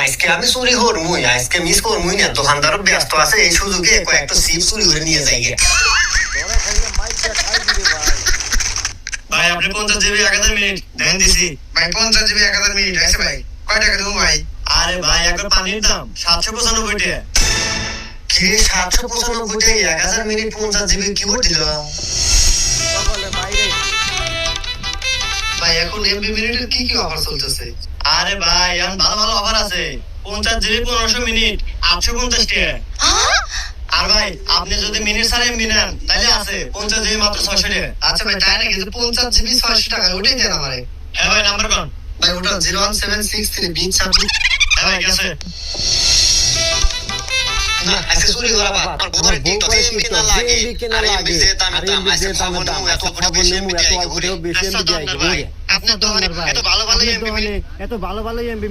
আজকে আমি চুরি করমুই, আজকে মিস করমুই না। দোকানদারও ব্যস্ত আছে, এই সুযোগে কয়েকটা সিপ চুরি করে নিয়ে যাই গে। ভাই আপনি 50 জিবি 1000 মিনিট দেন দিছি। ভাই 50 জিবি 1000 মিনিট আছে ভাই, কয় টাকা দেবো ভাই? আরে ভাই একবার পানির দাম 795 টাকা। কি 795 টাকা 1000 মিনিট 50 জিবি কিবোর্ড দিল? ভাই এখন এমবি মিনিটের কি কি অফার চলতেছে? আরে ভাই এখন ভালো ভালো অফার আছে। 50 জিবি 1500 মিনিট 850 টাকা। আর ভাই আপনি যদি মিনিট ছাড়া এমবি নেন তাহলে আছে 50 জিবি মাত্র 600 টাকা। আচ্ছা ভাই তাই নাকি? 50 জিবি 600 টাকা, ওটাই দেন আমারে। হ্যাঁ ভাই নাম্বার কোন? ভাই ওটা 01763 বিন সাবমিট। হ্যাঁ ভাই গেছে। না আজকে চুরি করা বা আমার বোধহয় টিকটকে এমবি কেনা লাগে। আর এমবি যে দামে দাম, আজকে খবর নেবো এত বড় বেশি এমবি দিয়ে ঘুরে। আপনার দোকানের ভাই এত ভালো ভালো এমবি এত ভালো ভালো এমবি